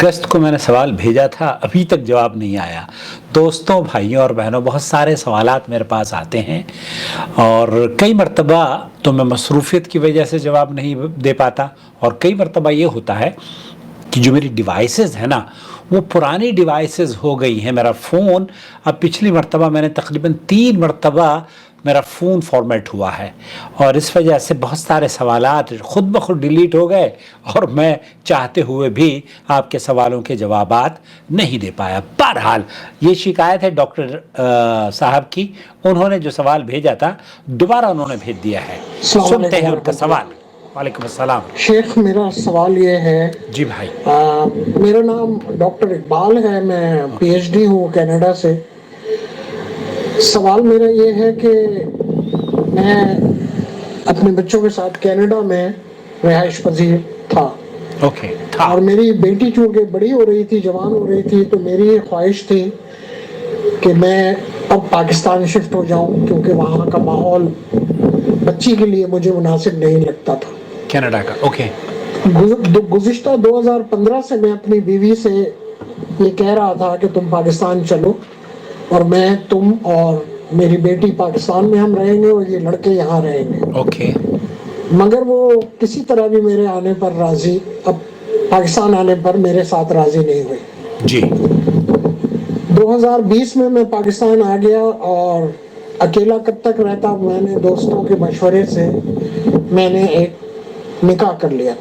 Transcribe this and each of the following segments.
اگست کو میں نے سوال بھیجا تھا، ابھی تک جواب نہیں آیا۔ دوستوں، بھائیوں اور بہنوں، بہت سارے سوالات میرے پاس آتے ہیں اور کئی مرتبہ تو میں مصروفیت کی وجہ سے جواب نہیں دے پاتا، اور کئی مرتبہ یہ ہوتا ہے کہ جو میری ڈیوائسز ہیں نا وہ پرانی ڈیوائسز ہو گئی ہیں۔ میرا فون اب پچھلی مرتبہ میں نے تقریباً 3 مرتبہ میرا فون فارمیٹ ہوا ہے، اور اس وجہ سے بہت سارے سوالات خود بخود ڈیلیٹ ہو گئے، اور میں چاہتے ہوئے بھی آپ کے سوالوں کے جوابات نہیں دے پایا۔ بہرحال یہ شکایت ہے ڈاکٹر صاحب کی، انہوں نے جو سوال بھیجا تھا دوبارہ انہوں نے بھیج دیا ہے۔ سنتے ہیں ان کا سوال۔ وعلیکم السلام شیخ، میرا سوال یہ ہے۔ جی بھائی۔ میرا نام ڈاکٹر اقبال ہے، میں پی ایچ ڈی ہوں کینیڈا سے۔ سوال میرا یہ ہے کہ میں اپنے بچوں کے ساتھ کینیڈا میں رہائش پذیر تھا، اور میری بیٹی چونکہ بڑی ہو رہی تھی، جوان ہو رہی تھی، تو میری خواہش تھی کہ میں اب پاکستان شفٹ ہو جاؤں، کیونکہ وہاں کا ماحول بچی کے لیے مجھے مناسب نہیں لگتا تھا کینیڈا کا۔ گزشتہ 2015 سے میں اپنی بیوی سے یہ کہہ رہا تھا کہ تم پاکستان چلو، اور میں، تم اور میری بیٹی پاکستان میں ہم رہیں گے، اور یہ لڑکے یہاں رہیں گے۔ مگر وہ کسی طرح بھی میرے آنے پر راضی، اب پاکستان آنے پر میرے ساتھ راضی نہیں ہوئی۔ جی 2020 میں پاکستان آ گیا، اور اکیلا کب تک رہتا، میں نے دوستوں کے مشورے سے میں نے ایک نکاح کر لیا۔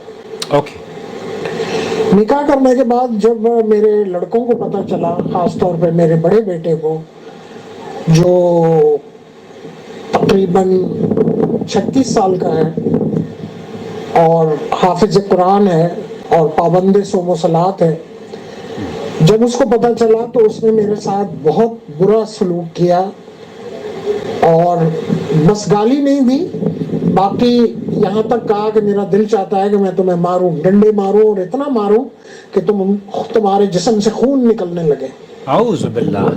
نکاح کرنے کے بعد جب میرے لڑکوں کو پتہ چلا، خاص طور پہ میرے بڑے بیٹے کو جو تقریباً 36 سال کا ہے اور حافظ قرآن ہے اور پابند صوم و صلات ہے، جب اس کو پتہ چلا تو اس نے میرے ساتھ بہت برا سلوک کیا، اور بس گالی نہیں دی، باقی یہاں تک کہا کہ میرا دل چاہتا ہے کہ میں تمہیں ماروں، ڈنڈے ماروں، اور اتنا ماروں کہ تمہارے جسم سے خون نکلنے لگے۔ اعوذ باللہ۔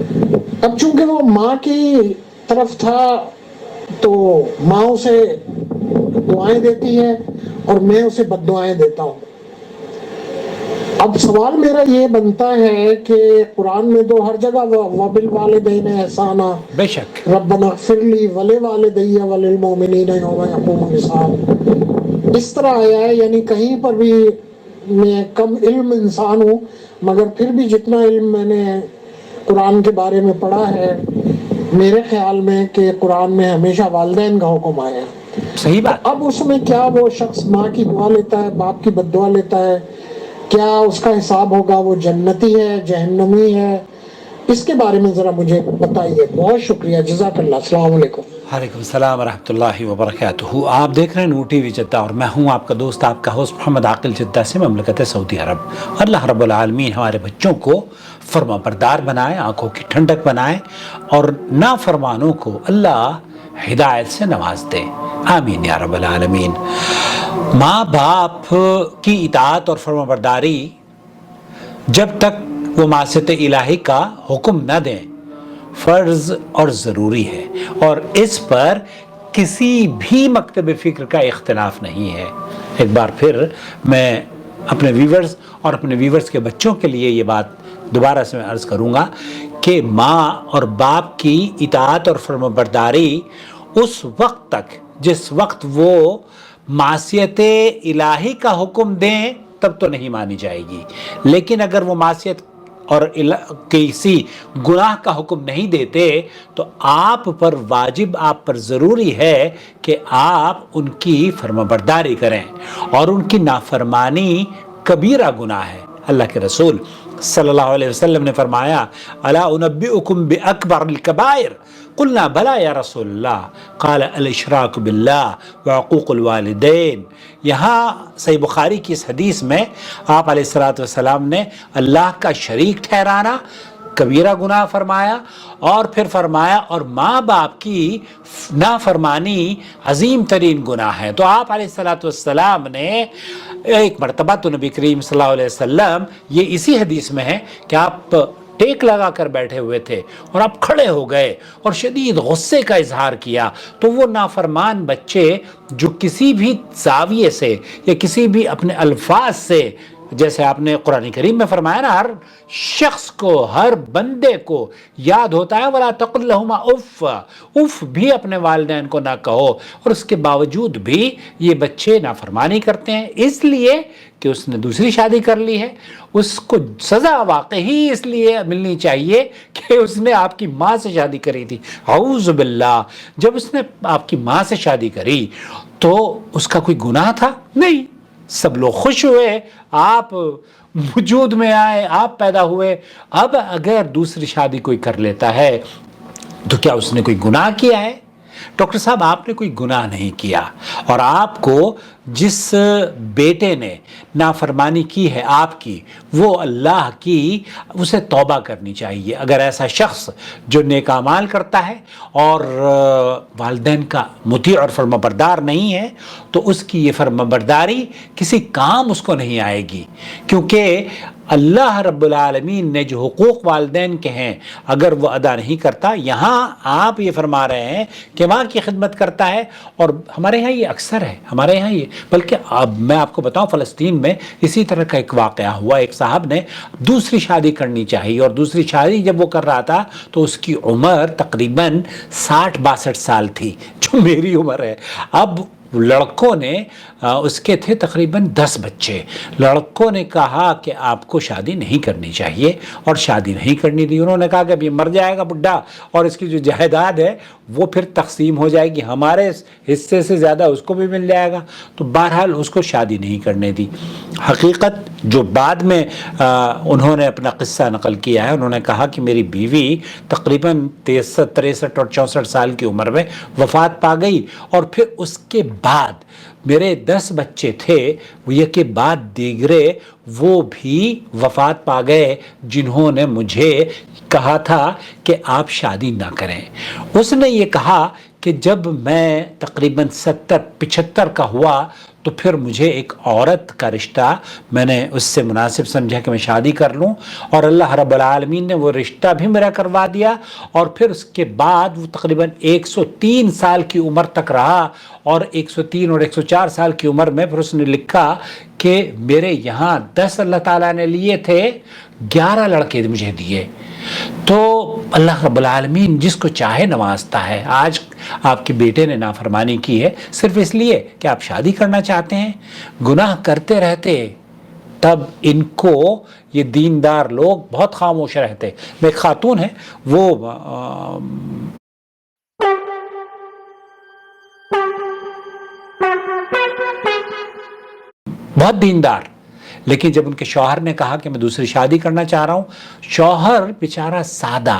اب چونکہ وہ ماں کی طرف تھا تو ماں اسے دعائیں دیتی ہے اور میں اسے بد دعائیں دیتا ہوں۔ اب سوال میرا یہ بنتا ہے کہ قرآن میں تو ہر جگہ وَبِالْوَالِدَيْنِ احسانا، بے شک، ربنا اغفر لی وَلِوَالِدَيَّ وَلِلْمُؤْمِنِينَ یوم یقوم الحساب، اس طرح آیا ہے۔ یعنی کہیں پر بھی میں کم علم انسان ہوں، مگر پھر بھی جتنا علم میں نے قرآن کے بارے میں پڑھا ہے، میرے خیال میں کہ قرآن میں ہمیشہ والدین کا حکم آیا ہے۔ صحیح بات۔ اب اس میں کیا وہ شخص ماں کی دعا لیتا ہے، باپ کی بد دعا لیتا ہے، کیا اس کا حساب ہوگا؟ وہ جنتی ہے، جہنمی ہے؟ اس کے بارے میں ذرا مجھے بتائیے۔ بہت شکریہ، جزاک اللہ۔ السلام علیکم۔ وعلیکم السلام ورحمۃ اللہ وبرکاتہ۔ آپ دیکھ رہے ہیں نور ٹی وی جدہ، اور میں ہوں آپ کا دوست، آپ کا ہوسٹ محمد عاقل، جدہ سے، مملکت سعودی عرب۔ اللہ رب العالمین ہمارے بچوں کو فرما بردار بنائے، آنکھوں کی ٹھنڈک بنائے، اور نافرمانوں کو اللہ ہدایت سے نواز دے، آمین یا رب العالمین۔ ماں باپ کی اطاعت اور فرما برداری جب تک وہ معصیت الہی کا حکم نہ دیں فرض اور ضروری ہے، اور اس پر کسی بھی مکتب فکر کا اختلاف نہیں ہے۔ ایک بار پھر میں اپنے ویورز اور اپنے ویورز کے بچوں کے لیے یہ بات دوبارہ سے میں عرض کروں گا کہ ماں اور باپ کی اطاعت اور فرما برداری اس وقت تک جس وقت وہ معصیت الہی کا حکم دیں تب تو نہیں مانی جائے گی، لیکن اگر وہ معصیت اور کسی گناہ کا حکم نہیں دیتے تو آپ پر واجب، آپ پر ضروری ہے کہ آپ ان کی فرما برداری کریں، اور ان کی نافرمانی کبیرہ گناہ ہے۔ اللہ کے رسول صلی اللہ علیہ وسلم نے فرمایا، الا انبئکم باکبر الکبائر، قلنا بلا یا رسول اللہ، قال الاشراک باللہ وعقوق الوالدین۔ یہاں صحیح بخاری کی اس حدیث میں آپ علیہ السلام نے اللہ کا شریک ٹھہرانا کبیرہ گناہ فرمایا، اور پھر فرمایا اور ماں باپ کی نافرمانی عظیم ترین گناہ ہے۔ تو آپ علیہ السلام نے ایک مرتبہ تو نبی کریم صلی اللہ علیہ وسلم، یہ اسی حدیث میں ہے کہ آپ ٹیک لگا کر بیٹھے ہوئے تھے اور آپ کھڑے ہو گئے اور شدید غصے کا اظہار کیا، تو وہ نافرمان بچے جو کسی بھی زاویے سے یا کسی بھی اپنے الفاظ سے جیسے آپ نے قرآن کریم میں فرمایا نا، ہر شخص کو، ہر بندے کو یاد ہوتا ہے وَلَا تَقُلْ لَهُمَا اُفْ، اف بھی اپنے والدین کو نہ کہو، اور اس کے باوجود بھی یہ بچے نافرمانی کرتے ہیں، اس لیے کہ اس نے دوسری شادی کر لی ہے۔ اس کو سزا واقعی اس لیے ملنی چاہیے کہ اس نے آپ کی ماں سے شادی کری تھی۔ اعوذ باللہ، جب اس نے آپ کی ماں سے شادی کری تو اس کا کوئی گناہ تھا؟ نہیں، سب لوگ خوش ہوئے، آپ وجود میں آئے، آپ پیدا ہوئے۔ اب اگر دوسری شادی کوئی کر لیتا ہے تو کیا اس نے کوئی گناہ کیا ہے؟ ڈاکٹر صاحب، آپ نے کوئی گناہ نہیں کیا، اور آپ کو جس بیٹے نے نافرمانی کی ہے آپ کی، وہ اللہ کی، اسے توبہ کرنی چاہیے۔ اگر ایسا شخص جو نیک اعمال کرتا ہے اور والدین کا مطیع اور فرمانبردار نہیں ہے تو اس کی یہ فرمانبرداری کسی کام اس کو نہیں آئے گی، کیونکہ اللہ رب العالمین نے جو حقوق والدین کے ہیں اگر وہ ادا نہیں کرتا، یہاں آپ یہ فرما رہے ہیں کہ ماں کی خدمت کرتا ہے، اور ہمارے یہاں یہ اکثر ہے، ہمارے یہاں یہ، بلکہ اب میں آپ کو بتاؤں فلسطین میں اسی طرح کا ایک واقعہ ہوا۔ ایک صاحب نے دوسری شادی کرنی چاہیے، اور دوسری شادی جب وہ کر رہا تھا تو اس کی عمر تقریباً 60-62 سال تھی، جو میری عمر ہے۔ اب لڑکوں نے، اس کے تھے تقریباً 10 بچے، لڑکوں نے کہا کہ آپ کو شادی نہیں کرنی چاہیے، اور شادی نہیں کرنی دی۔ انہوں نے کہا کہ اب یہ مر جائے گا بڈھا، اور اس کی جو جائیداد ہے وہ پھر تقسیم ہو جائے گی، ہمارے حصے سے زیادہ اس کو بھی مل جائے گا، تو بہرحال اس کو شادی نہیں کرنے دی۔ حقیقت جو بعد میں انہوں نے اپنا قصہ نقل کیا ہے، انہوں نے کہا کہ میری بیوی تقریباً 63 اور 64 سال کی عمر میں وفات پا گئی، اور پھر اس کے بعد میرے 10 بچے تھے، وہ یہ کہ بعد دیگرے وہ بھی وفات پا گئے جنہوں نے مجھے کہا تھا کہ آپ شادی نہ کریں۔ اس نے یہ کہا کہ جب میں تقریباً 70-75 کا ہوا تو پھر مجھے ایک عورت کا رشتہ میں نے اس سے مناسب سمجھا کہ میں شادی کر لوں، اور اللہ رب العالمین نے وہ رشتہ بھی میرا کروا دیا، اور پھر اس کے بعد وہ تقریباً 103 سال کی عمر تک رہا، اور 103 اور 104 سال کی عمر میں پھر اس نے لکھا کہ میرے یہاں 10 اللہ تعالیٰ نے لیے تھے، 11 لڑکے مجھے دیے۔ تو اللہ رب العالمین جس کو چاہے نوازتا ہے۔ آج آپ کے بیٹے نے نافرمانی کی ہے صرف اس لیے کہ آپ شادی کرنا چاہتے ہیں، گناہ کرتے رہتے تب ان کو یہ دیندار لوگ بہت خاموش رہتے۔ میں ایک خاتون ہے، وہ بہت دیندار، لیکن جب ان کے شوہر نے کہا کہ میں دوسری شادی کرنا چاہ رہا ہوں، شوہر بیچارہ سادہ،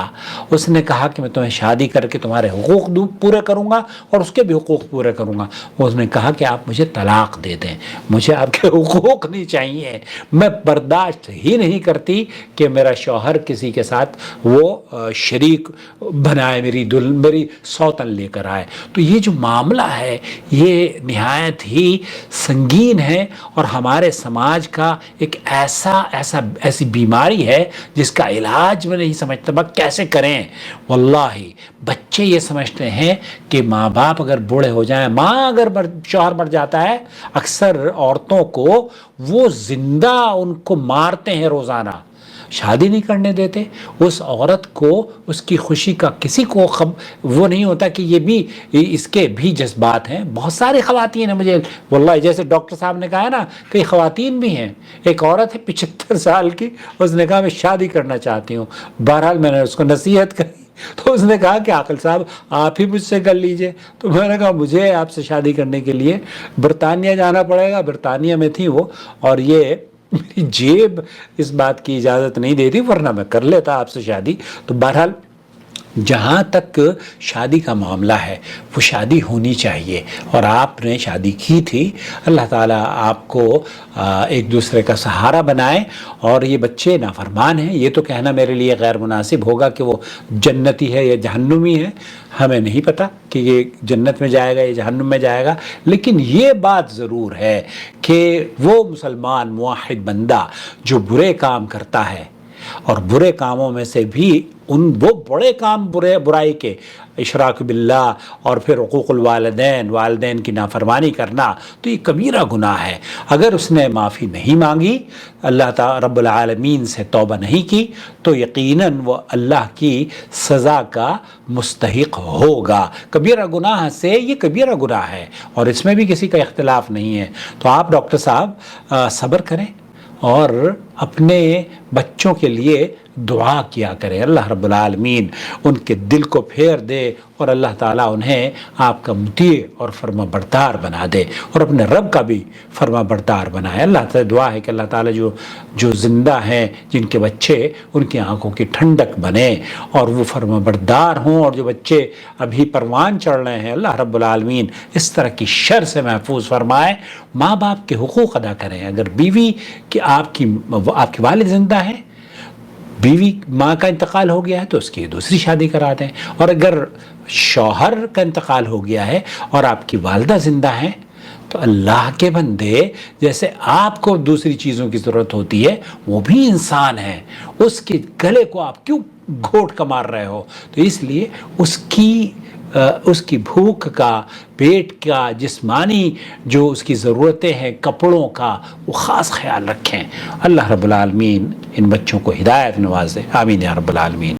اس نے کہا کہ میں تمہیں شادی کر کے تمہارے حقوق پورے کروں گا اور اس کے بھی حقوق پورے کروں گا۔ اس نے کہا کہ آپ مجھے طلاق دے دیں، مجھے آپ کے حقوق نہیں چاہیے، میں برداشت ہی نہیں کرتی کہ میرا شوہر کسی کے ساتھ وہ شریک بنائے، میری سوتن لے کر آئے۔ تو یہ جو معاملہ ہے یہ نہایت ہی سنگین ہے، اور ہمارے سماج کا ایک ایسی بیماری ہے جس کا علاج میں نہیں سمجھتا بس کیسے کریں۔ واللہ بچے یہ سمجھتے ہیں کہ ماں باپ اگر بوڑھے ہو جائیں، ماں اگر شوہر مر جاتا ہے، اکثر عورتوں کو وہ زندہ ان کو مارتے ہیں روزانہ، شادی نہیں کرنے دیتے۔ اس عورت کو اس کی خوشی کا کسی کو وہ نہیں ہوتا کہ یہ بھی اس کے بھی جذبات ہیں۔ بہت ساری خواتین ہیں، مجھے واللہ جیسے ڈاکٹر صاحب نے کہا ہے نا، کئی خواتین بھی ہیں۔ ایک عورت ہے 75 سال کی، اس نے کہا میں شادی کرنا چاہتی ہوں۔ بہرحال میں نے اس کو نصیحت کری تو اس نے کہا کہ عاقل صاحب آپ ہی مجھ سے کر لیجئے۔ تو میں نے کہا مجھے آپ سے شادی کرنے کے لیے برطانیہ جانا پڑے گا۔ برطانیہ میں تھی وہ، اور یہ میری جیب اس بات کی اجازت نہیں دیتی، ورنہ میں کر لیتا آپ سے شادی۔ تو بہرحال جہاں تک شادی کا معاملہ ہے وہ شادی ہونی چاہیے، اور آپ نے شادی کی تھی، اللہ تعالیٰ آپ کو ایک دوسرے کا سہارا بنائے۔ اور یہ بچے نافرمان ہیں، یہ تو کہنا میرے لیے غیر مناسب ہوگا کہ وہ جنتی ہے یا جہنمی ہے، ہمیں نہیں پتہ کہ یہ جنت میں جائے گا یا جہنم میں جائے گا، لیکن یہ بات ضرور ہے کہ وہ مسلمان موحد بندہ جو برے کام کرتا ہے اور برے کاموں میں سے بھی وہ بڑے کام برائی کے، اشراک باللہ اور پھر حقوق الوالدین، والدین کی نافرمانی کرنا، تو یہ کبیرہ گناہ ہے۔ اگر اس نے معافی نہیں مانگی، اللہ تعالی رب العالمین سے توبہ نہیں کی، تو یقیناً وہ اللہ کی سزا کا مستحق ہوگا۔ کبیرہ گناہ سے یہ کبیرہ گناہ ہے، اور اس میں بھی کسی کا اختلاف نہیں ہے۔ تو آپ ڈاکٹر صاحب صبر کریں اور اپنے بچوں کے لیے دعا کیا کریں، اللہ رب العالمین ان کے دل کو پھیر دے اور اللہ تعالیٰ انہیں آپ کا مطیع اور فرما بردار بنا دے، اور اپنے رب کا بھی فرما بردار بنائے۔ اللہ تعالیٰ دعا ہے کہ اللہ تعالیٰ جو زندہ ہیں، جن کے بچے، ان کی آنکھوں کی ٹھنڈک بنے اور وہ فرما بردار ہوں، اور جو بچے ابھی پروان چڑھ رہے ہیں، اللہ رب العالمین اس طرح کی شر سے محفوظ فرمائے۔ ماں باپ کے حقوق ادا کریں۔ اگر بیوی کہ آپ کی والد زندہ ہے، بیوی ماں کا انتقال ہو گیا ہے، تو اس کی دوسری شادی کرا دیں، اور اگر شوہر کا انتقال ہو گیا ہے اور آپ کی والدہ زندہ ہیں، تو اللہ کے بندے، جیسے آپ کو دوسری چیزوں کی ضرورت ہوتی ہے، وہ بھی انسان ہے، اس کے گلے کو آپ کیوں گھونٹ کا مار رہے ہو؟ تو اس لیے اس کی بھوک کا، پیٹ کا، جسمانی جو اس کی ضرورتیں ہیں، کپڑوں کا، وہ خاص خیال رکھیں۔ اللہ رب العالمین ان بچوں کو ہدایت نوازے، آمین یا رب العالمین۔